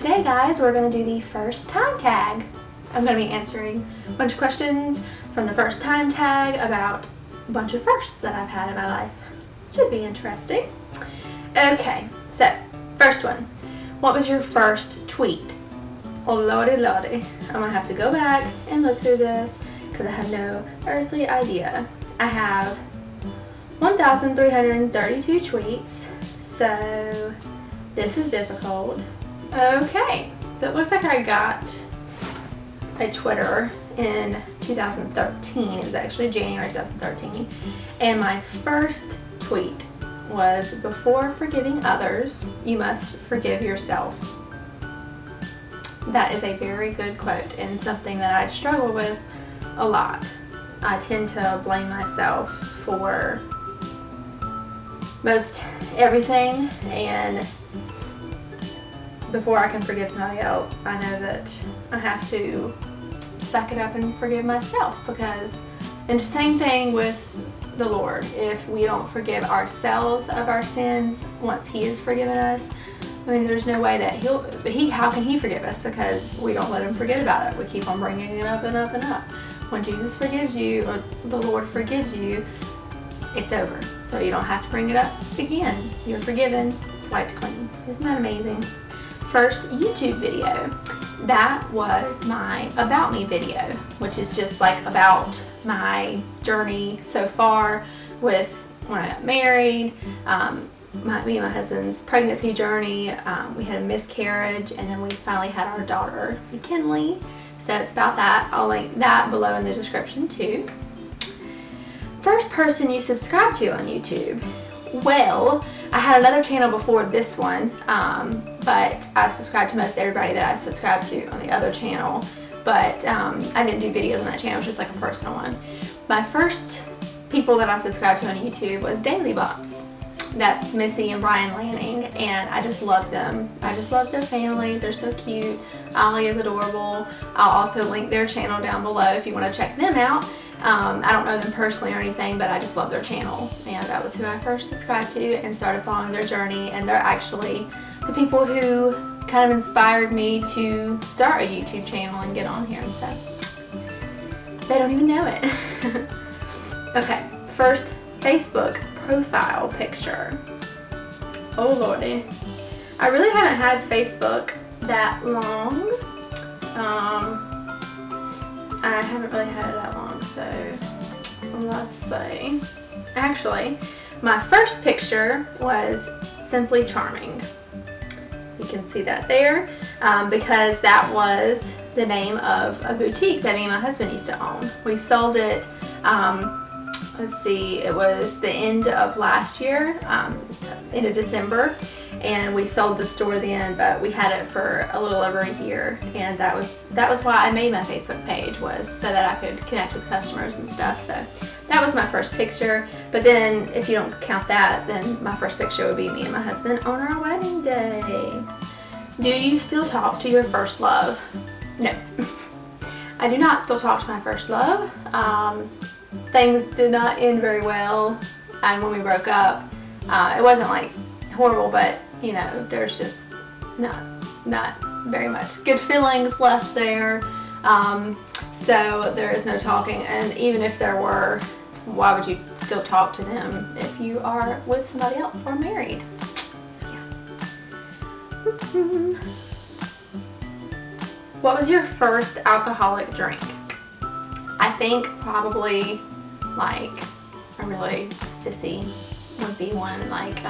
today, guys, we're going to do the first time tag. I'm going to be answering a bunch of questions from the first time tag about a bunch of firsts that I've had in my life. Should be interesting. Okay, so first one. What was your first tweet? Oh lordy lordy. I'm going to have to go back and look through this because I have no earthly idea. I have 1,332 tweets, so this is difficult. Okay, so it looks like I got a Twitter in 2013. It was actually January 2013. And my first tweet was, "Before forgiving others, you must forgive yourself." That is a very good quote and something that I struggle with a lot. I tend to blame myself for most everything, and before I can forgive somebody else, I know that I have to suck it up and forgive myself, because, and the same thing with the Lord. If we don't forgive ourselves of our sins once He has forgiven us, I mean, there's no way that how can He forgive us? Because we don't let Him forget about it. We keep on bringing it up and up and up. When Jesus forgives you, or the Lord forgives you, it's over. So you don't have to bring it up again. You're forgiven. It's wiped clean. Isn't that amazing? First YouTube video. That was my About Me video, which is just like about my journey so far with when I got married, me and my husband's pregnancy journey. We had a miscarriage, and then we finally had our daughter, McKinley. So it's about that. I'll link that below in the description too. First person you subscribe to on YouTube. Well, I had another channel before this one, but I've subscribed to most everybody that I subscribed to on the other channel, but I didn't do videos on that channel. It was just like a personal one. My first people that I subscribed to on YouTube was Daily Box. That's Missy and Brian Lanning, and I just love them. I just love their family. They're so cute. Ollie is adorable. I'll also link their channel down below if you want to check them out. I don't know them personally or anything, but I just love their channel, and that was who I first subscribed to and started following their journey, and they're actually the people who kind of inspired me to start a YouTube channel and get on here and stuff. They don't even know it. Okay, first Facebook profile picture. Oh lordy. I really haven't had Facebook that long. I haven't really had it that long, so let's see. Actually, my first picture was Simply Charming. You can see that there, because that was the name of a boutique that me and my husband used to own. We sold it, let's see, it was the end of last year, end of December, and we sold the store then, but we had it for a little over a year, and that was why I made my Facebook page, was so that I could connect with customers and stuff. So that was my first picture. But then if you don't count that, then my first picture would be me and my husband on our wedding day. Do you still talk to your first love? No. I do not still talk to my first love. Things did not end very well, and when we broke up, it wasn't like horrible, but you know, there's just not very much good feelings left there. So there is no talking, and even if there were, why would you still talk to them if you are with somebody else or married? So, yeah. What was your first alcoholic drink? I think probably like a really sissy would be one, like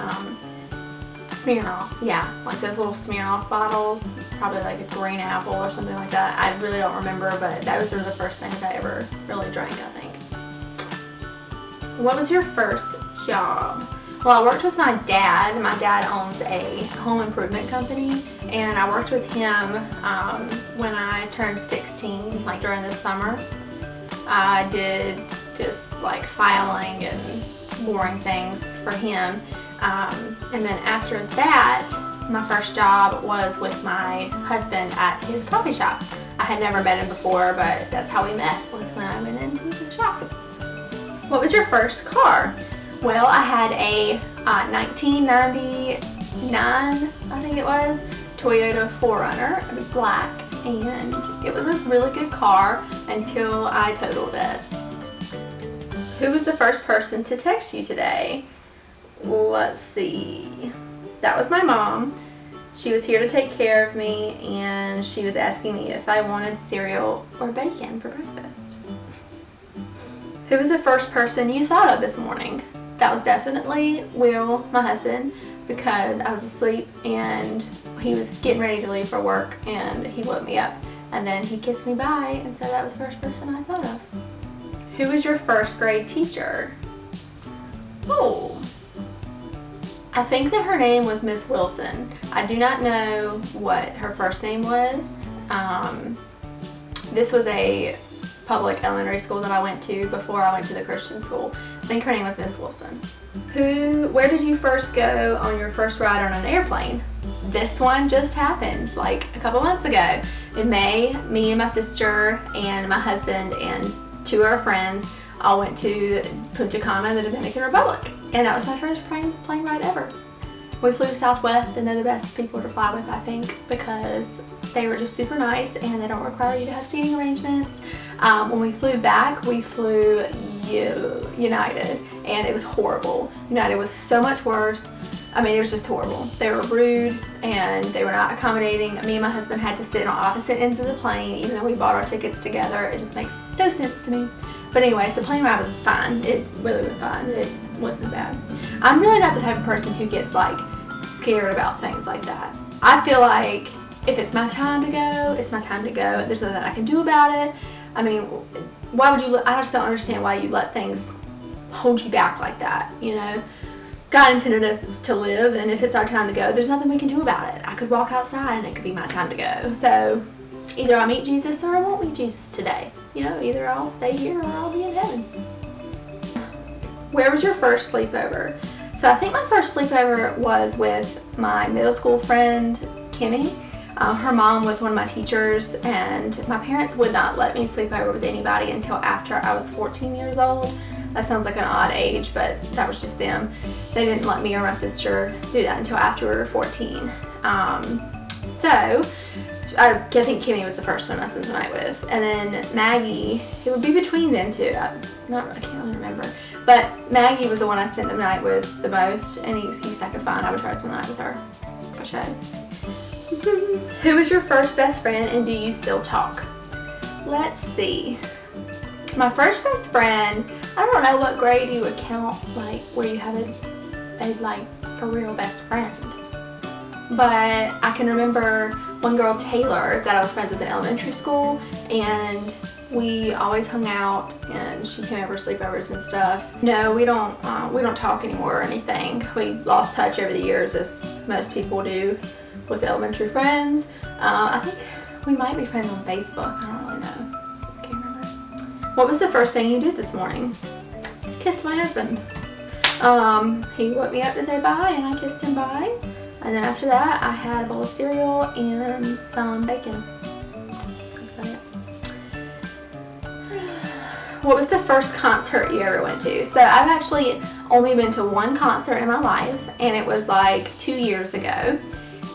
Smirnoff. Yeah, like those little Smirnoff bottles, probably like a green apple or something like that. I really don't remember, but those are the first things I ever really drank, I think. What was your first job? Well, I worked with my dad. My dad owns a home improvement company, and I worked with him when I turned 16, like during the summer. I did just like filing and boring things for him. And then after that, my first job was with my husband at his coffee shop. I had never met him before, but that's how we met, was when I went into the shop. What was your first car? Well, I had a 1999, I think it was, Toyota 4Runner. It was black, and it was a really good car until I totaled it. Who was the first person to text you today? Let's see. That was my mom. She was here to take care of me, and she was asking me if I wanted cereal or bacon for breakfast. Who was the first person you thought of this morning? That was definitely Will, my husband, because I was asleep and he was getting ready to leave for work, and he woke me up, and then he kissed me bye, and so that was the first person I thought of. Who was your first grade teacher? Oh, I think that her name was Miss Wilson. I do not know what her first name was. This was a public elementary school that I went to before I went to the Christian school. I think her name was Miss Wilson. Where did you first go on your first ride on an airplane? This one just happened like a couple months ago. In May, me and my sister and my husband and 2 of our friends all went to Punta Cana, the Dominican Republic, and that was my first plane ride ever. We flew Southwest, and they're the best people to fly with, I think, because they were just super nice and they don't require you to have seating arrangements. When we flew back, we flew United, and it was horrible. United was so much worse. I mean, it was just horrible. They were rude and they were not accommodating. Me and my husband had to sit on opposite ends of the plane, even though we bought our tickets together. It just makes no sense to me. But anyways, the plane ride was fine. It really was fine. It wasn't bad. I'm really not the type of person who gets like scared about things like that. I feel like if it's my time to go, it's my time to go. There's nothing I can do about it. I mean, why would you, I just don't understand why you let things hold you back like that, you know? God intended us to live, and if it's our time to go, there's nothing we can do about it. I could walk outside and it could be my time to go. So either I'll meet Jesus or I won't meet Jesus today. You know, either I'll stay here or I'll be in heaven. Where was your first sleepover? So I think my first sleepover was with my middle school friend, Kimmy. Her mom was one of my teachers, and my parents would not let me sleep over with anybody until after I was 14 years old. That sounds like an odd age, but that was just them. They didn't let me or my sister do that until after we were 14. So I think Kimmy was the first one I spent the night with, and then Maggie. It would be between them two. I can't really remember. But Maggie was the one I spent the night with the most. Any excuse I could find, I would try to spend the night with her. I should. Who was your first best friend, and do you still talk? Let's see. My first best friend, I don't know what grade you would count, like where you have a like for real best friend. But I can remember one girl, Taylor, that I was friends with in elementary school, and we always hung out, and she came over sleepovers and stuff. No, we don't talk anymore or anything. We lost touch over the years, as most people do with elementary friends. I think we might be friends on Facebook. I don't really know. I can't remember. What was the first thing you did this morning? Kissed my husband. He woke me up to say bye, and I kissed him bye. And then after that, I had a bowl of cereal and some bacon. That's about it. What was the first concert you ever went to? So I've actually only been to one concert in my life, and it was like 2 years ago.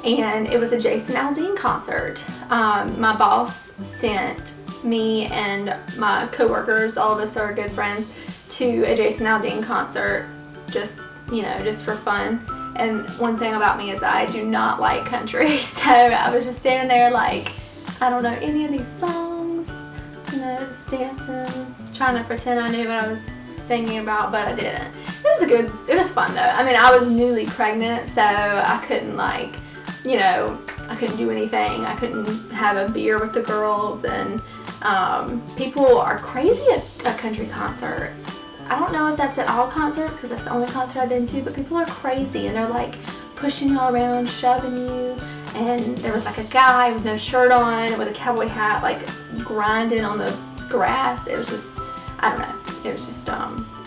And it was a Jason Aldean concert. My boss sent me and my coworkers, all of us are good friends, to a Jason Aldean concert, just, you know, just for fun. And one thing about me is I do not like country, so I was just standing there like, I don't know any of these songs, you know, just dancing, trying to pretend I knew what I was singing about, but I didn't. It was fun though. I mean, I was newly pregnant, so I couldn't like, you know, I couldn't do anything. I couldn't have a beer with the girls, and people are crazy at country concerts. I don't know if that's at all concerts, because that's the only concert I've been to, but people are crazy, and they're like pushing you all around, shoving you, and there was like a guy with no shirt on with a cowboy hat like grinding on the grass. It was just, I don't know, it was just,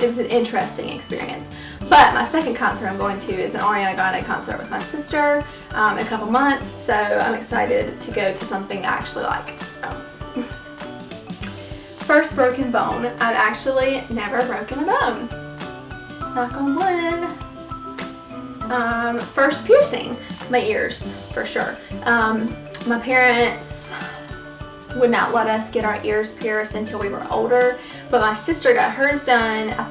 it was an interesting experience. But my second concert I'm going to is an Ariana Grande concert with my sister in a couple months, so I'm excited to go to something I actually like. So. First broken bone. I've actually never broken a bone. Knock on wood. First piercing. My ears, for sure. My parents would not let us get our ears pierced until we were older, but my sister got hers done. I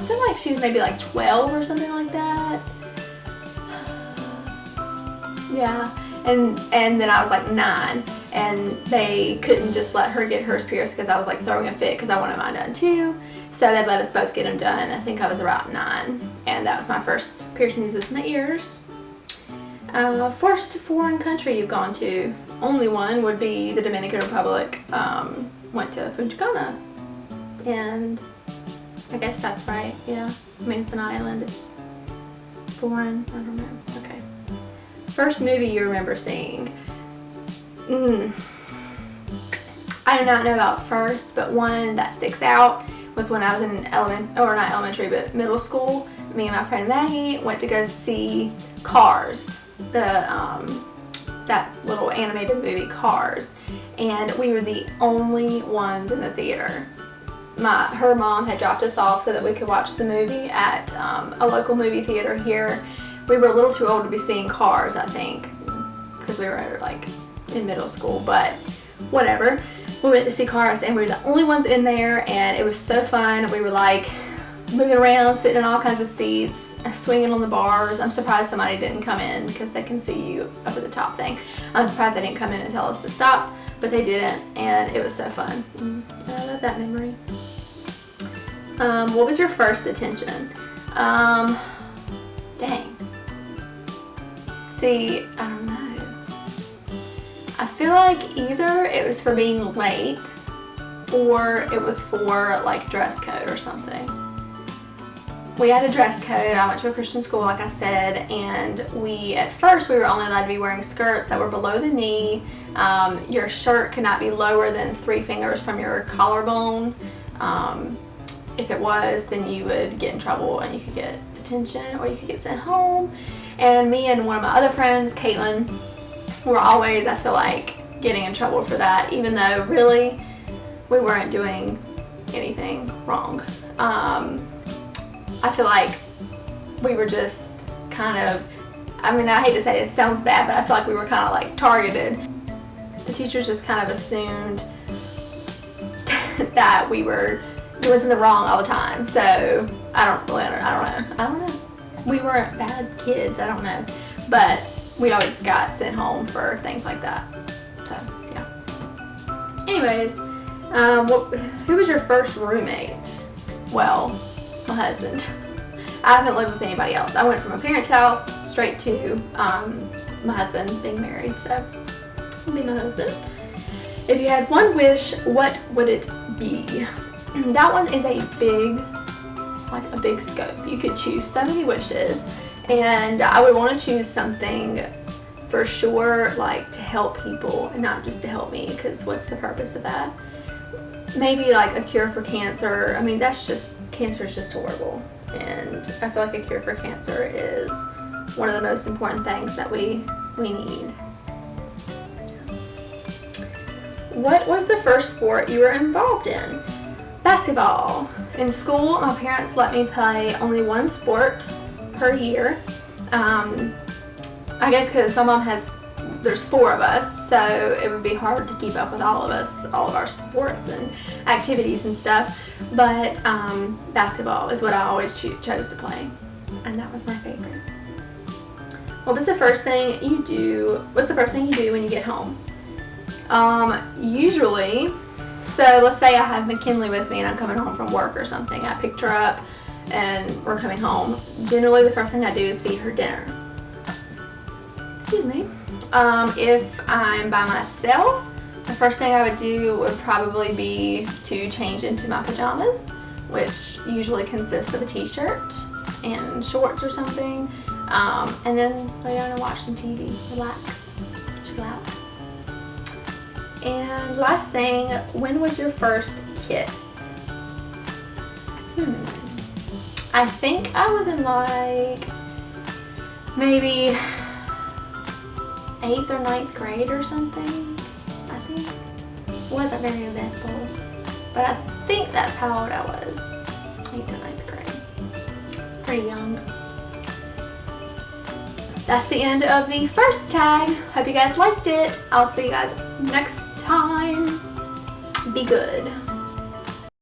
feel like she was maybe like 12 or something like that. Yeah, and then I was like 9, and they couldn't just let her get hers pierced because I was like throwing a fit because I wanted mine done too. So they let us both get them done. I think I was about 9, and that was my first piercings in my ears. First foreign country you've gone to? Only one would be the Dominican Republic. Went to Punta Cana, and I guess that's right. Yeah, I mean it's an island. It's foreign. I don't know. Okay. First movie you remember seeing? I do not know about first, but one that sticks out was when I was in not elementary, but middle school. Me and my friend Maggie went to go see Cars, that little animated movie Cars, and we were the only ones in the theater. Her mom had dropped us off so that we could watch the movie at a local movie theater here. We were a little too old to be seeing Cars, I think, because we were like in middle school, but whatever. We went to see Cars, and we were the only ones in there, and it was so fun. We were like moving around, sitting in all kinds of seats, swinging on the bars. I'm surprised somebody didn't come in because they can see you up at the top thing. I'm surprised they didn't come in and tell us to stop, but they didn't, and it was so fun. I love that memory. What was your first detention? Dang. See, I don't know. I feel like either it was for being late or it was for like dress code or something. We had a dress code. I went to a Christian school, like I said, and at first we were only allowed to be wearing skirts that were below the knee. Your shirt could not be lower than 3 fingers from your collarbone. If it was, then you would get in trouble and you could get detention or you could get sent home. And me and one of my other friends, Caitlin, were always, I feel like, getting in trouble for that, even though really we weren't doing anything wrong. I feel like we were just kind of, I mean, I hate to say it sounds bad, but I feel like we were kind of like targeted. The teachers just kind of assumed that we was in the wrong all the time. So I don't know. We weren't bad kids, I don't know. But we always got sent home for things like that. So, yeah. Anyways, who was your first roommate? Well, my husband. I haven't lived with anybody else. I went from my parents' house straight to my husband being married, so he'll be my husband. If you had one wish, what would it be? That one is a big scope. You could choose so many wishes, and I would want to choose something for sure, like to help people and not just to help me, because what's the purpose of that? Maybe like a cure for cancer. I mean, cancer is just horrible, and I feel like a cure for cancer is one of the most important things that we need. What was the first sport you were involved in? Basketball. In school, my parents let me play only one sport per year. I guess because my mom there's 4 of us, so it would be hard to keep up with all of our sports and activities and stuff. But basketball is what I always chose to play, and that was my favorite. What's the first thing you do when you get home? Usually, so let's say I have McKinley with me and I'm coming home from work or something. I picked her up and we're coming home. Generally, the first thing I do is feed her dinner. Excuse me. If I'm by myself, the first thing I would do would probably be to change into my pajamas, which usually consists of a t-shirt and shorts or something, and then lay down and watch some TV, relax, chill out. And last thing, when was your first kiss? I think I was in like maybe 8th or 9th grade or something. I think it wasn't very eventful, but I think that's how old I was. 8th or 9th grade. It's pretty young. that's the end of the first tag. Hope you guys liked it. I'll see you guys next time. Be good.